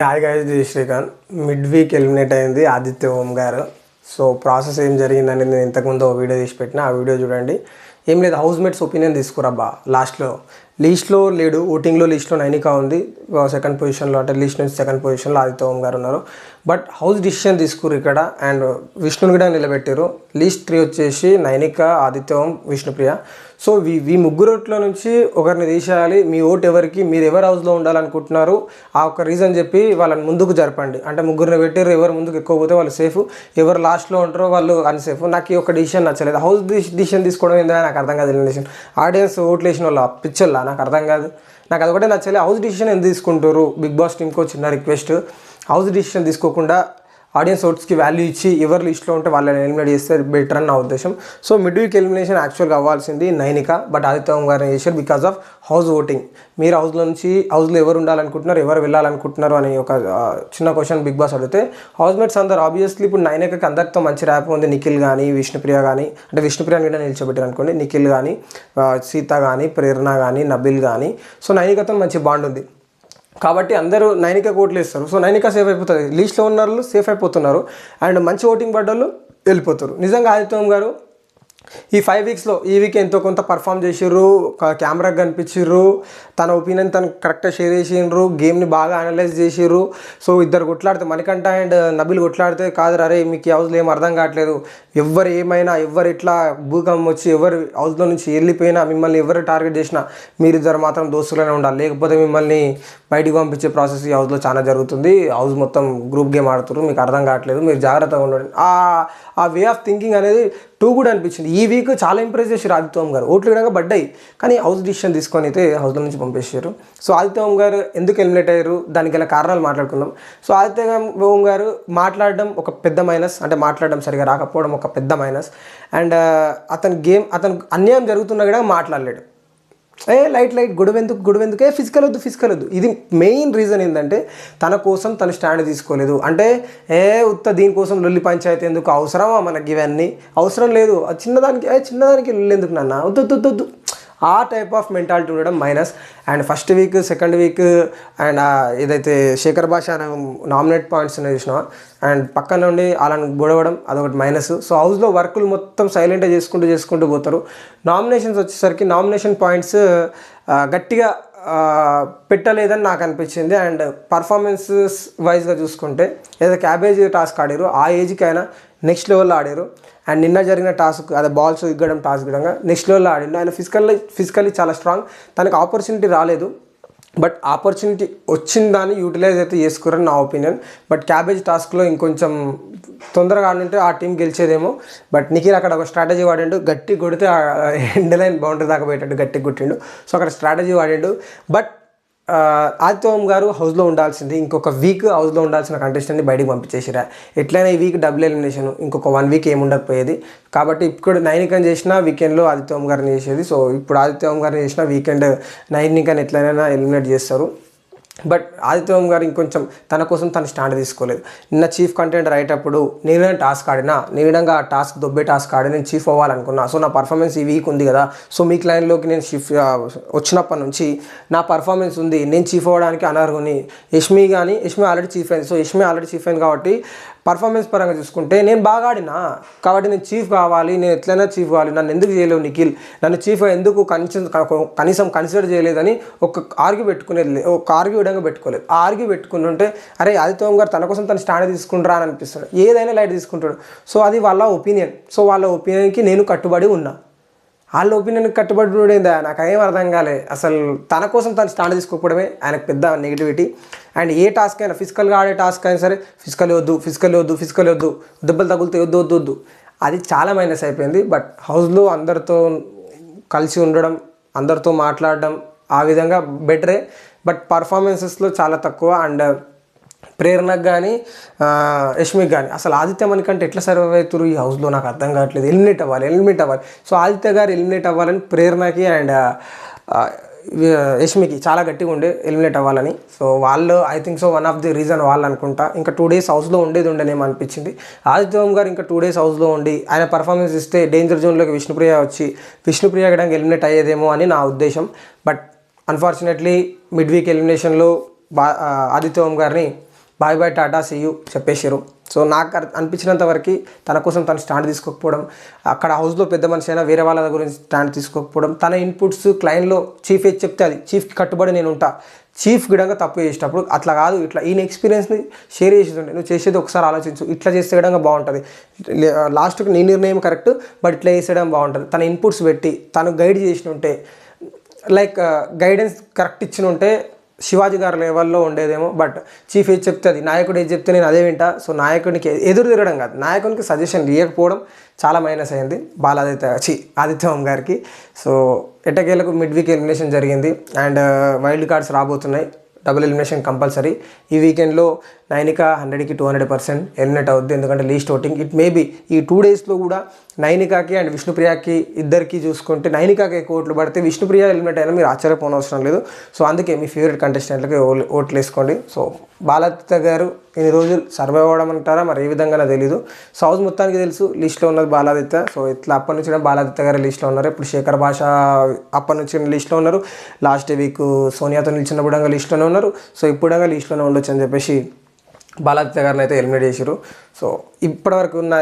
Hi guys, జై Srikanth. Mid week eliminate అయింది ఆదిత్య ఓం గారు. సో ప్రాసెస్ ఏం జరిగిందని నేను ఇంతకుముందు ఒక వీడియో తీసి పెట్టిన, ఆ వీడియో చూడండి. ఏం లేదు, హౌస్ మేట్స్ ఒపీనియన్ తీసుకురాబ్బా. లీస్ట్లో లేడు, ఓటింగ్లో లీస్ట్లో నైనికా ఉంది సెకండ్ పొజిషన్లో, అంటే లీస్ట్ నుంచి సెకండ్ పొజిషన్లో ఆదిత్య ఓం గారు ఉన్నారు. బట్ హౌస్ డిసిషన్ తీసుకురు ఇక్కడ, అండ్ విష్ణుని కూడా నిలబెట్టారు. లీస్ట్ 3 వచ్చేసి నైనికా, ఆదిత్య ఓం, విష్ణుప్రియ. సో ఈ ముగ్గురుట్లో నుంచి ఒకరిని తీసేయాలి. మీ ఓటు ఎవరికి, మీరు ఎవరు హౌస్లో ఉండాలనుకుంటున్నారు ఆ ఒక రీజన్ చెప్పి వాళ్ళని ముందుకు జరపండి. అంటే ముగ్గురిని పెట్టారు, ఎవరు ముందుకు ఎక్కువ పోతే వాళ్ళు సేఫ్, ఎవరు లాస్ట్లో ఉంటారో వాళ్ళు అన్సేఫ్. నాకు ఈ ఒక డిసిషన్ నచ్చలేదు. హౌస్ డిసిషన్ తీసుకోవడం ఏంటో నాకు అర్థం కాదు. ఎలిమినేషన్ ఆడియన్స్ ఓట్లు వేసిన వాళ్ళ పిచ్చోళ్ళ నాకు అర్థం కాదు. నాకు అదొకటే నచ్చలేదు. హౌస్ డిసిషన్ ఎందుకు తీసుకుంటారు? బిగ్ బాస్ టీమ్కి చిన్న రిక్వెస్ట్, హౌస్ డిసిషన్ తీసుకోకుండా ఆడియన్స్ ఓట్స్కి వాల్యూ ఇచ్చి ఎవరు లిస్ట్లో ఉంటే వాళ్ళని ఎలిమినేట్ చేస్తే బెటర్ అని నా ఉద్దేశం. సో మిడ్ వీక్ ఎలిమినేషన్ యాక్చువల్గా అవ్వాల్సింది నైనికా, బట్ ఆదిత్య ఓం గారిని చేశారు బికాస్ ఆఫ్ హౌస్ ఓటింగ్. మీరు హౌస్లో ఎవరు ఉండాలనుకుంటున్నారు, ఎవరు వెళ్ళాలనుకుంటున్నారు అని ఒక చిన్న క్వశ్చన్ బిగ్ బాస్ అడిగితే హౌస్ మేట్స్ అందరు ఆబ్వియస్లీ ఇప్పుడు నైనికాకి అందరితో మంచి ర్యాప్ ఉంది. నిఖిల్ కానీ, విష్ణుప్రియ కానీ, అంటే విష్ణుప్రియని కూడా నిలిచోబెట్టారు అనుకోండి, నిఖిల్ కానీ, సీత కానీ, ప్రేరణ కానీ, నబిల్ కానీ. సో నైనికాతో మంచి బాండ్ ఉంది కాబట్టి అందరూ నైనికా ఓట్లు వేస్తారు. సో నైనికా సేఫ్ అయిపోతుంది. లీస్ట్లో ఉన్న వాళ్ళు సేఫ్ అయిపోతున్నారు, అండ్ మంచి ఓటింగ్ పడ్డోళ్ళు వెళ్ళిపోతారు. నిజంగా ఆదిత్య ఓం గారు ఈ 5 వీక్స్లో ఈ వీక్ ఎంతో కొంత పర్ఫామ్ చేసిర్రు, కెమెరాకి కనిపించిర్రు, తన ఒపీనియన్ తను కరెక్ట్గా షేర్ చేసిండ్రు, గేమ్ని బాగా అనలైజ్ చేసిర్రు. సో ఇద్దరు కొట్లాడితే, మణికంఠ అండ్ నబిల్ కొట్లాడితే, కాదు అరే మీకు ఈ హౌస్లో ఏం అర్థం కావట్లేదు, ఎవరు ఏమైనా, ఎవరు ఇట్లా భూకంపం వచ్చి ఎవరు హౌస్లో నుంచి వెళ్ళిపోయినా, మిమ్మల్ని ఎవరు టార్గెట్ చేసినా మీరిద్దరు మాత్రం దోస్తులనే ఉండాలి, లేకపోతే మిమ్మల్ని బయటికి పంపించే ప్రాసెస్ ఈ హౌస్లో చాలా జరుగుతుంది, హౌస్ మొత్తం గ్రూప్ గేమ్ ఆడుతున్నారు, మీకు అర్థం కావట్లేదు, మీరు జాగ్రత్తగా ఉండండి. ఆ వే ఆఫ్ థింకింగ్ అనేది టూ గుడ్ అనిపించింది. ఈ వీక్ చాలా ఇంప్రెస్ చేశారు ఆదిత్య ఓం గారు. ఓట్లు విధంగా పడ్డాయి, కానీ హౌస్ డిసిషన్ తీసుకొని అయితే హౌస్లో నుంచి పంపించారు. సో ఆదిత్య ఓం గారు ఎందుకు ఎలిమినేట్ అయ్యారు, దానికి గల కారణాలు మాట్లాడుకుందాం. సో ఆదిత్య ఓం గారు మాట్లాడడం ఒక పెద్ద మైనస్, అంటే మాట్లాడడం సరిగా రాకపోవడం ఒక పెద్ద మైనస్. అండ్ అతను అన్యాయం జరుగుతున్నా కూడా మాట్లాడలేడు. లైట్ గొడవెందుకే ఫిజికల్ వద్దు. ఇది మెయిన్ రీజన్ ఏంటంటే తన కోసం తను స్టాండ్ తీసుకోలేదు. అంటే దీనికోసం లొల్లి పంచాయతీ ఎందుకు, అవసరమా మనకి ఇవన్నీ, అవసరం లేదు. చిన్నదానికి లొల్లి ఎందుకు నాన్న, వద్దు. ఆ టైప్ ఆఫ్ మెంటాలిటీ ఉండడం minus. And first week, second week, and ఏదైతే శేఖర్ భాష నామినేట్ పాయింట్స్ ఉన్నాయి చూసినా, అండ్ పక్కన నుండి అలాని గొడవడం, అదొకటి మైనస్. సో హౌస్లో వర్కులు మొత్తం సైలెంట్గా చేసుకుంటూ పోతారు. నామినేషన్స్ వచ్చేసరికి నామినేషన్ పాయింట్స్ గట్టిగా పెట్టలేదని నాకు అనిపించింది. అండ్ పర్ఫార్మెన్సెస్ వైజ్గా చూసుకుంటే ఏదో క్యాబేజ్ టాస్క్ ఆడారు, ఆ ఏజ్కి అయినా నెక్స్ట్ లెవెల్లో ఆడారు. అండ్ నిన్న జరిగిన టాస్క్, అదే బాల్స్ ఇగ్గడం టాస్క్ విధంగా నెక్స్ట్ లెవెల్లో ఆడిండు. ఆయన ఫిజికల్లీ చాలా స్ట్రాంగ్. తనకు ఆపర్చునిటీ రాలేదు, బట్ ఆపర్చునిటీ వచ్చిన దాన్ని యూటిలైజ్ అయితే చేసుకురని నా ఒపీనియన్. బట్ క్యాబేజ్ టాస్క్లో ఇంకొంచెం తొందరగా ఆడుంటే ఆ టీం గెలిచేదేమో. బట్ నిఖిల్ అక్కడ ఒక స్ట్రాటజీ వాడిండు, గట్టి కొడితే ఎండ్ లైన్ బౌండరీ దాకా పోయేటట్టు గట్టి కొట్టిండు. సో అక్కడ స్ట్రాటజీ వాడిండు. బట్ ఆదిత్య ఓం గారు హౌస్లో ఉండాల్సింది. ఇంకొక వీక్ హౌస్లో ఉండాల్సిన కంటెస్టెంట్ని బయటికి పంపించేసిరా. ఎట్లయినా ఈ వీక్ డబుల్ ఎలిమినేషన్, ఇంకొక 1 వీక్ ఏముండకపోయేది. కాబట్టి ఇప్పుడు నైనికని చేసిన వీకెండ్లో ఆదిత్య ఓం గారిని చేసేది. సో ఇప్పుడు ఆదిత్య ఓం గారిని చేసిన వీకెండ్ నైనికని ఎట్లయినా ఎలిమినేట్ చేస్తారు. బట్ ఆదిత్య ఓం గారు ఇంకొంచెం తన కోసం తను స్టాండ్ తీసుకోలేదు. నిన్న చీఫ్ కంటెండర్ అయ్యేటప్పుడు నేను టాస్క్ ఆడినా, నేను ఆ టాస్క్ దొబ్బే టాస్క్ ఆడి నేను చీఫ్ అవ్వాలనుకున్నా. సో నా పర్ఫార్మెన్స్ ఈ వీక్ ఉంది కదా, సో మీ లైన్లోకి నేను వచ్చినప్పటి నుంచి నా పర్ఫార్మెన్స్ ఉంది, నేను చీఫ్ అవ్వడానికి అనర్హుని. యష్మి ఆల్రెడీ చీఫ్ అయింది. సో యష్మి ఆల్రెడీ చీఫ్ అయింది కాబట్టి పర్ఫార్మెన్స్ పరంగా చూసుకుంటే నేను బాగా ఆడినా, కాబట్టి నేను చీఫ్ కావాలి, నేను ఎట్లయినా చీఫ్ కావాలి. నన్ను ఎందుకు చేయలేవు నిఖిల్, నన్ను చీఫ్ ఎందుకు కనీసం కన్సిడర్ చేయలేదని ఒక ఆర్గ్యూ విధంగా పెట్టుకోలేదు. ఆ ఆర్గ్యూ పెట్టుకుంటుంటే అరే ఆదిత్య ఓం గారు తన కోసం తను స్టాండ్ తీసుకుంటారా అని అనిపిస్తాడు. ఏదైనా లైట్ తీసుకుంటాడు. సో అది వాళ్ళ ఒపీనియన్. సో వాళ్ళ ఒపీనియన్కి నేను కట్టుబడి ఉన్నా. వాళ్ళ ఒపీనియన్కి కట్టుబడి ఉండేదా నాకు ఏం అర్థం కాలే. అసలు తన కోసం తను స్టాండ్ తీసుకోకపోవడమే ఆయనకు పెద్ద నెగిటివిటీ. అండ్ ఏ టాస్క్ అయినా, ఫిజికల్గా ఆడే టాస్క్ అయినా సరే, ఫిజికల్ వద్దు, దెబ్బలు తగులుతాయి, వద్దు, అది చాలా మైనస్ అయిపోయింది. బట్ హౌస్లో అందరితో కలిసి ఉండడం, అందరితో మాట్లాడడం ఆ విధంగా బెటరే. బట్ పర్ఫార్మెన్సెస్లో చాలా తక్కువ. అండ్ ప్రేరణకు కానీ, యష్మికి కానీ అసలు ఆదిత్య మణికంఠ ఎట్లా సర్వైవ్ అవుతారు ఈ హౌస్లో నాకు అర్థం కావట్లేదు. ఎలిమినేట్ అవ్వాలి. సో ఆదిత్య గారు ఎలిమినేట్ అవ్వాలని ప్రేరణకి అండ్ యష్మికి చాలా గట్టిగా ఉండే ఎలిమినేట్ అవ్వాలని. సో వాళ్ళు I think so one of the reason వాళ్ళు అనుకుంటా. ఇంకా 2 డేస్ హౌస్లో ఉండేనేమో అనిపించింది. ఆదిత్య ఓం గారు ఇంకా 2 డేస్ హౌస్లో ఉండి ఆయన పర్ఫార్మెన్స్ ఇస్తే డేంజర్ జోన్లోకి విష్ణుప్రియ కూడా ఎలిమినేట్ అయ్యేదేమో అని నా ఉద్దేశం. బట్ అన్ఫార్చునేట్లీ మిడ్ వీక్ ఎలిమినేషన్లో ఆదిత్య ఓం గారిని bye bye tata see you చెప్పేసారు. సో నాకు అనిపించినంత వరకు తన కోసం తను స్టాండ్ తీసుకోకపోవడం, అక్కడ హౌస్లో పెద్ద మనిషి అయినా వేరే వాళ్ళ గురించి స్టాండ్ తీసుకోకపోవడం, తన ఇన్పుట్స్ క్లయింట్లో చీఫ్ ఏది చెప్తే అది చీఫ్కి కట్టుబడి నేను ఉంటా, చీఫ్ గిడంగా తప్పు చేసేటప్పుడు అట్లా కాదు ఇట్లా ఈయన ఎక్స్పీరియన్స్ని షేర్ చేసేది నువ్వు చేసేది ఒకసారి ఆలోచించు, ఇట్లా చేస్తే విధంగా బాగుంటుంది, లాస్ట్కి నీ నిర్ణయం కరెక్ట్ బట్ ఇట్లా చేసేయడం బాగుంటుంది. తన ఇన్పుట్స్ పెట్టి తను గైడ్ చేసిన ఉంటే, లైక్ గైడెన్స్ కరెక్ట్ ఇచ్చిన ఉంటే శివాజీ గారి లెవెల్లో ఉండేదేమో. బట్ చీఫ్ ఏది చెప్తే అది, నాయకుడు ఏది చెప్తే నేను అదే వింటా. సో నాయకుడికి ఎదురు తిరగడం కాదు, నాయకునికి సజెషన్ ఇవ్వకపోవడం చాలా మైనస్ అయింది ఆదిత్య ఓం గారికి. సో ఎట్టకేలకు మిడ్ వీక్ ఎలిమినేషన్ జరిగింది అండ్ వైల్డ్ కార్డ్స్ రాబోతున్నాయి, డబుల్ ఎలిమినేషన్ కంపల్సరీ. ఈ వీకెండ్లో నైనిక 100కి 200% ఎలిమినేట్ అవుద్ది, ఎందుకంటే లీస్ట్ ఓటింగ్. ఇట్ మేబీ ఈ 2 డేస్లో కూడా నైనికాకి అండ్ విష్ణుప్రియకి ఇద్దరికి చూసుకుంటే నైనికాకి ఎక్కువ ఓట్లు పడితే విష్ణుప్రియ ఎలిమినేట్ అయినా మీరు ఆశ్చర్యపోనవసరం లేదు. సో అందుకే మీ ఫేవరెట్ కంటెస్టెంట్లకి ఓట్లు వేసుకోండి. సో బాలాదిత్య గారు ఇన్ని రోజులు సర్వైవ్ అవ్వడం అంటారా మరి ఏ విధంగా తెలీదు. సో హౌస్ మొత్తానికి తెలుసు లిస్ట్లో ఉన్నది బాలాదిత్య. సో ఇట్లా అప్పటి నుంచి బాలాదిత్య గారు లిస్ట్లో ఉన్నారు. ఇప్పుడు శేఖర్ భాష అప్పటి నుంచి లిస్ట్లో ఉన్నారు. లాస్ట్ వీక్ సోనియాతో నిలిచినప్పుడు లిస్ట్లోనే ఉన్నారు. సో ఇప్పుడు లిస్ట్లోనే ఉండొచ్చు అని చెప్పేసి బాలాదిత్య గారిని అయితే ఎలిమినేట్ చేశారు. సో ఇప్పటివరకు ఉన్న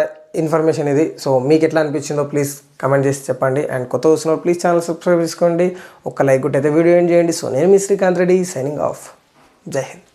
ఇన్ఫర్మేషన్ ఇది. సో మీకు ఎట్లా అనిపించిందో ప్లీజ్ కమెంట్ చేసి చెప్పండి. అండ్ కొత్త వస్తున్నారు ప్లీజ్ ఛానల్ సబ్స్క్రైబ్ చేసుకోండి, ఒక లైక్ కొట్టి అయితే వీడియో ఎండ్ చేయండి. సో నేను మీ శ్రీకాంత్ రెడ్డి సైనింగ్ ఆఫ్. జై హింద్.